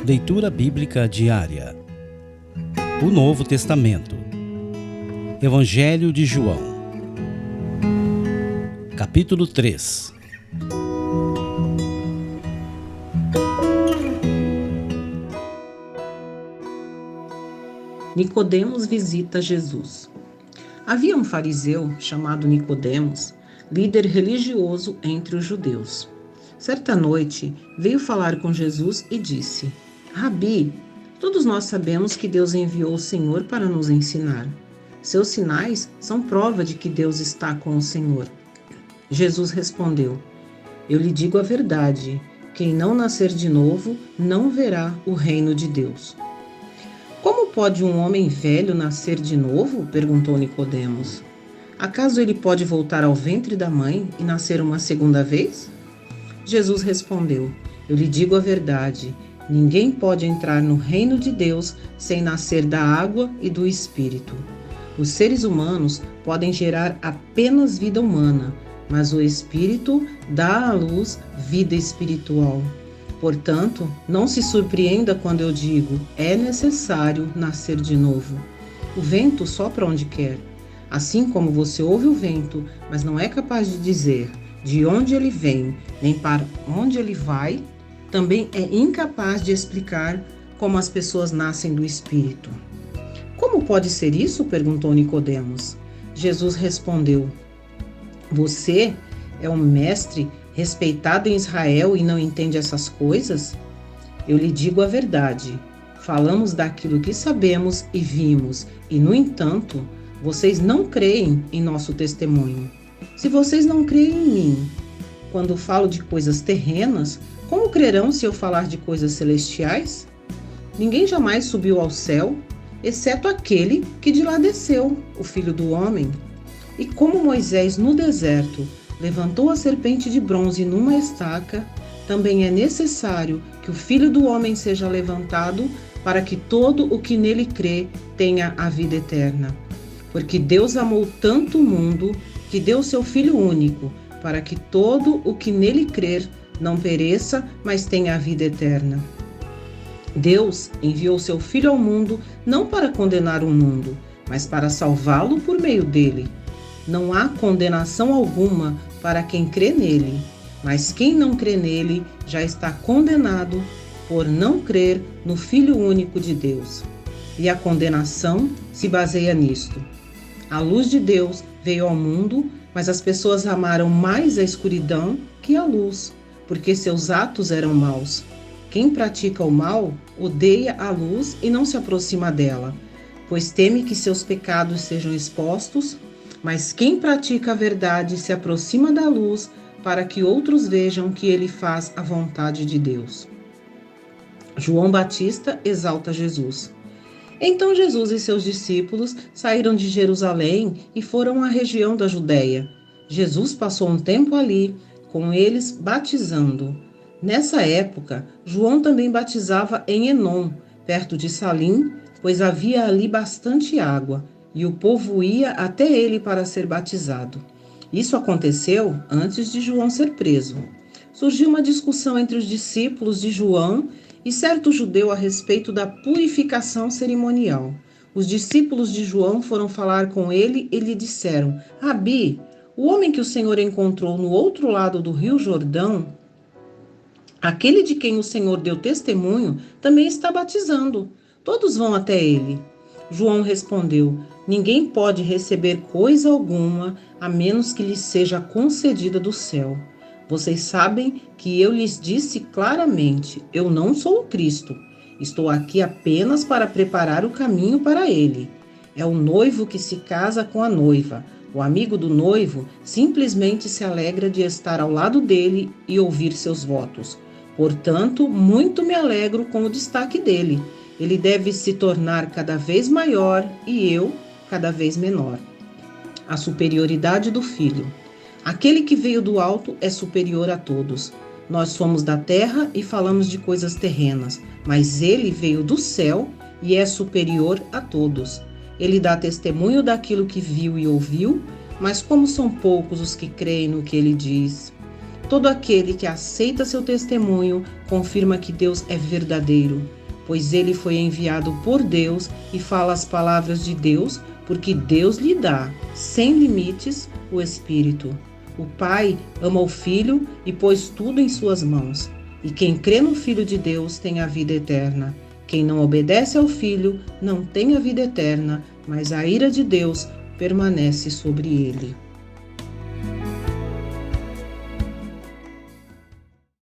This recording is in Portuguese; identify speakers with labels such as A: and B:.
A: Leitura Bíblica Diária. O Novo Testamento. Evangelho de João. Capítulo 3.
B: Nicodemos visita Jesus. Havia um fariseu chamado Nicodemos, líder religioso entre os judeus. Certa noite, veio falar com Jesus e disse: Rabi, todos nós sabemos que Deus enviou o Senhor para nos ensinar. Seus sinais são prova de que Deus está com o Senhor. Jesus respondeu: Eu lhe digo a verdade, quem não nascer de novo não verá o reino de Deus. Como pode um homem velho nascer de novo? Perguntou Nicodemos. Acaso ele pode voltar ao ventre da mãe e nascer uma segunda vez? Jesus respondeu: Eu lhe digo a verdade, ninguém pode entrar no reino de Deus sem nascer da água e do Espírito. Os seres humanos podem gerar apenas vida humana, mas o Espírito dá à luz vida espiritual. Portanto, não se surpreenda quando eu digo: é necessário nascer de novo. O vento sopra onde quer. Assim como você ouve o vento, mas não é capaz de dizer de onde ele vem, nem para onde ele vai, também é incapaz de explicar como as pessoas nascem do Espírito. Como pode ser isso? Perguntou Nicodemos. Jesus respondeu: Você é um mestre respeitado em Israel e não entende essas coisas? Eu lhe digo a verdade. Falamos daquilo que sabemos e vimos, e, no entanto, vocês não creem em nosso testemunho. Se vocês não creem em mim, quando falo de coisas terrenas, como crerão se eu falar de coisas celestiais? Ninguém jamais subiu ao céu, exceto aquele que de lá desceu, o Filho do Homem. E como Moisés no deserto levantou a serpente de bronze numa estaca, também é necessário que o Filho do Homem seja levantado para que todo o que nele crê tenha a vida eterna. Porque Deus amou tanto o mundo que deu seu Filho único, para que todo o que nele crer não pereça, mas tenha a vida eterna. Deus enviou seu Filho ao mundo não para condenar o mundo, mas para salvá-lo por meio dele. Não há condenação alguma para quem crê nele, mas quem não crê nele já está condenado por não crer no Filho único de Deus. E a condenação se baseia nisto. A luz de Deus veio ao mundo, mas as pessoas amaram mais a escuridão que a luz, porque seus atos eram maus. Quem pratica o mal odeia a luz e não se aproxima dela, pois teme que seus pecados sejam expostos, mas quem pratica a verdade se aproxima da luz para que outros vejam que ele faz a vontade de Deus. João Batista exalta Jesus. Então Jesus e seus discípulos saíram de Jerusalém e foram à região da Judéia. Jesus passou um tempo ali, com eles batizando. Nessa época, João também batizava em Enom, perto de Salim, pois havia ali bastante água, e o povo ia até ele para ser batizado. Isso aconteceu antes de João ser preso. Surgiu uma discussão entre os discípulos de João e certo judeu a respeito da purificação cerimonial. Os discípulos de João foram falar com ele e lhe disseram: Rabi, o homem que o Senhor encontrou no outro lado do rio Jordão, aquele de quem o Senhor deu testemunho, também está batizando. Todos vão até ele. João respondeu: Ninguém pode receber coisa alguma a menos que lhe seja concedida do céu. Vocês sabem que eu lhes disse claramente: eu não sou o Cristo. Estou aqui apenas para preparar o caminho para ele. É o noivo que se casa com a noiva. O amigo do noivo simplesmente se alegra de estar ao lado dele e ouvir seus votos. Portanto, muito me alegro com o destaque dele. Ele deve se tornar cada vez maior e eu cada vez menor. A superioridade do Filho. Aquele que veio do alto é superior a todos. Nós somos da terra e falamos de coisas terrenas, mas ele veio do céu e é superior a todos. Ele dá testemunho daquilo que viu e ouviu, mas como são poucos os que creem no que ele diz. Todo aquele que aceita seu testemunho confirma que Deus é verdadeiro, pois ele foi enviado por Deus e fala as palavras de Deus, porque Deus lhe dá, sem limites, o Espírito. O Pai ama o Filho e pôs tudo em suas mãos. E quem crê no Filho de Deus tem a vida eterna. Quem não obedece ao Filho não tem a vida eterna, mas a ira de Deus permanece sobre ele.